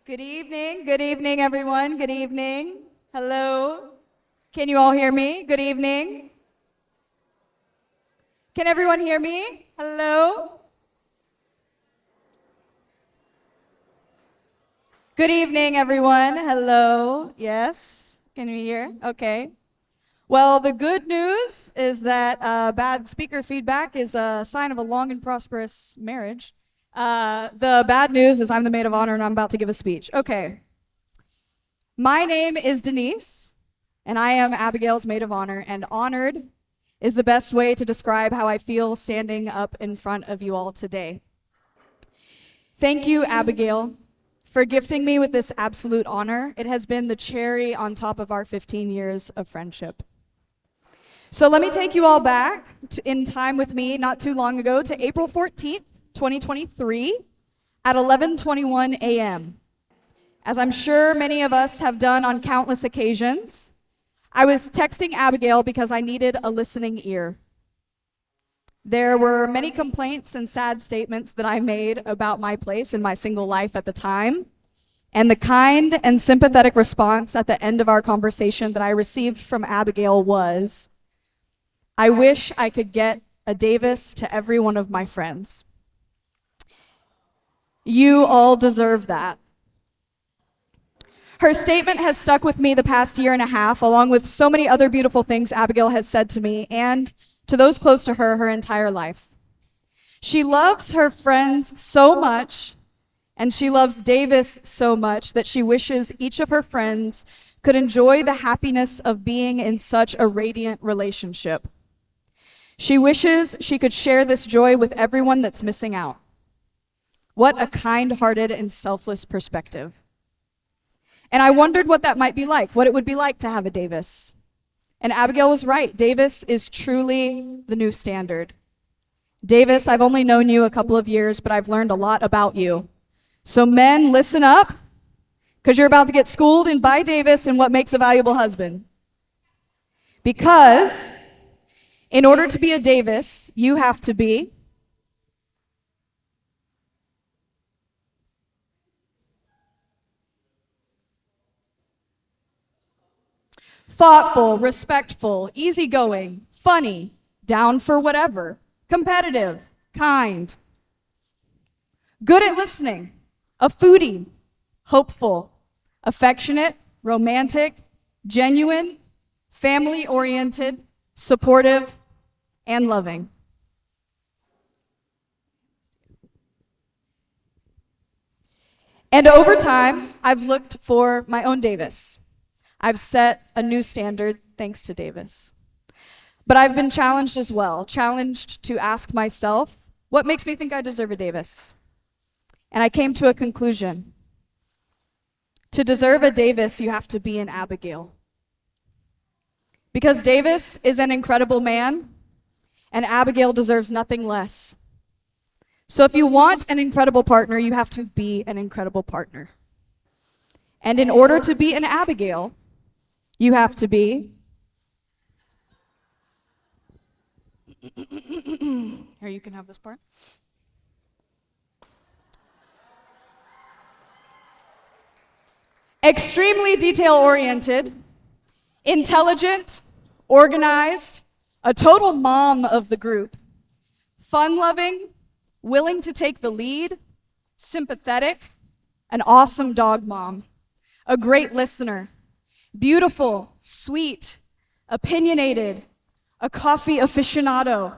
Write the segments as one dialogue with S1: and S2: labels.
S1: Good evening, everyone. Good evening. Hello. Can you all hear me? Good evening. Can everyone hear me? Hello. Good evening, everyone. Hello. Yes. Can you hear? Okay. Well, the good news is that bad speaker feedback is a sign of a long and prosperous marriage. The bad news is I'm the Maid of Honor and I'm about to give a speech. Okay. My name is Denise, and I am Abigail's Maid of Honor, and honored is the best way to describe how I feel standing up in front of you all today. Thank you, Abigail, for gifting me with this absolute honor. It has been the cherry on top of our 15 years of friendship. So let me take you all back in time with me not too long ago to April 14th, 2023 at 11:21 a.m. As I'm sure many of us have done on countless occasions, I was texting Abigail because I needed a listening ear. There were many complaints and sad statements that I made about my place in my single life at the time, and the kind and sympathetic response at the end of our conversation that I received from Abigail was, "I wish I could get a Davis to every one of my friends." You all deserve that. Her statement has stuck with me the past year and a half, along with so many other beautiful things Abigail has said to me and to those close to her her entire life. She loves her friends so much, and she loves Davis so much that she wishes each of her friends could enjoy the happiness of being in such a radiant relationship. She wishes she could share this joy with everyone that's missing out. What a kind-hearted and selfless perspective. And I wondered what that might be like, what it would be like to have a Davis. And Abigail was right. Davis is truly the new standard. Davis, I've only known you a couple of years, but I've learned a lot about you. So men, listen up, because you're about to get schooled in by Davis in what makes a valuable husband. Because in order to be a Davis, you have to be thoughtful, respectful, easygoing, funny, down for whatever, competitive, kind, good at listening, a foodie, hopeful, affectionate, romantic, genuine, family-oriented, supportive, and loving. And over time, I've looked for my own Davis. I've set a new standard thanks to Davis. But I've been challenged as well, challenged to ask myself, what makes me think I deserve a Davis? And I came to a conclusion. To deserve a Davis, you have to be an Abigail. Because Davis is an incredible man, and Abigail deserves nothing less. So if you want an incredible partner, you have to be an incredible partner. And in order to be an Abigail, you have to be here, you can have this part. Extremely detail-oriented, intelligent, organized, a total mom of the group, fun-loving, willing to take the lead, sympathetic, an awesome dog mom, a great listener, beautiful, sweet, opinionated, a coffee aficionado,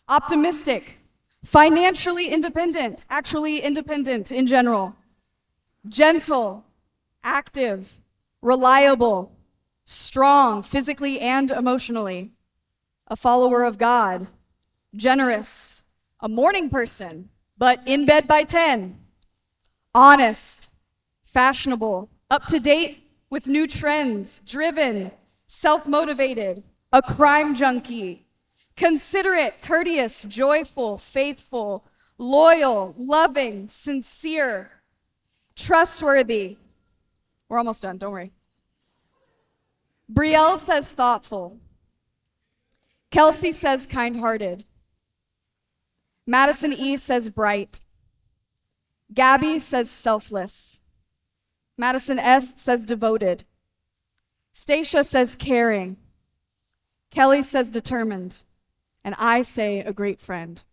S1: optimistic, financially independent, actually independent in general, gentle, active, reliable, strong, physically and emotionally, a follower of God, generous, a morning person, but in bed by 10, honest, fashionable, up to date with new trends, driven, self-motivated, a crime junkie, considerate, courteous, joyful, faithful, loyal, loving, sincere, trustworthy. We're almost done, don't worry. Brielle says thoughtful. Kelsey says kind-hearted. Madison E says bright. Gabby says selfless. Madison S. says devoted. Stacia says caring. Kelly says determined. And I say a great friend.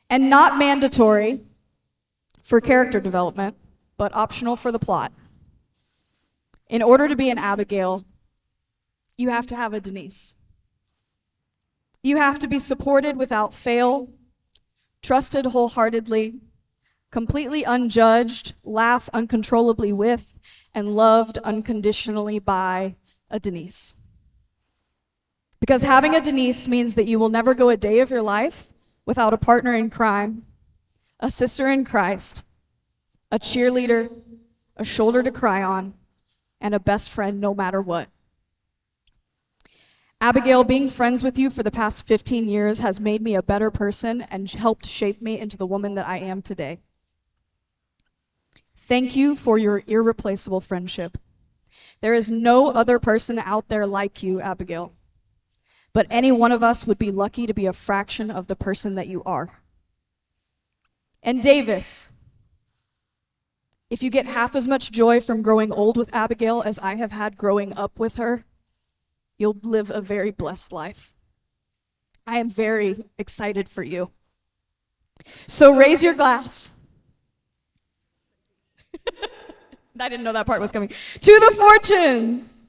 S1: And not mandatory for character development, but optional for the plot. In order to be an Abigail, you have to have a Denise. You have to be supported without fail, trusted wholeheartedly, completely unjudged, laugh uncontrollably with, and loved unconditionally by a Denise. Because having a Denise means that you will never go a day of your life without a partner in crime, a sister in Christ, a cheerleader, a shoulder to cry on, and a best friend no matter what. Abigail, being friends with you for the past 15 years has made me a better person and helped shape me into the woman that I am today. Thank you for your irreplaceable friendship. There is no other person out there like you, Abigail. But any one of us would be lucky to be a fraction of the person that you are. And Davis, if you get half as much joy from growing old with Abigail as I have had growing up with her, you'll live a very blessed life. I am very excited for you. So raise your glass. I didn't know that part was coming. To the fortunes.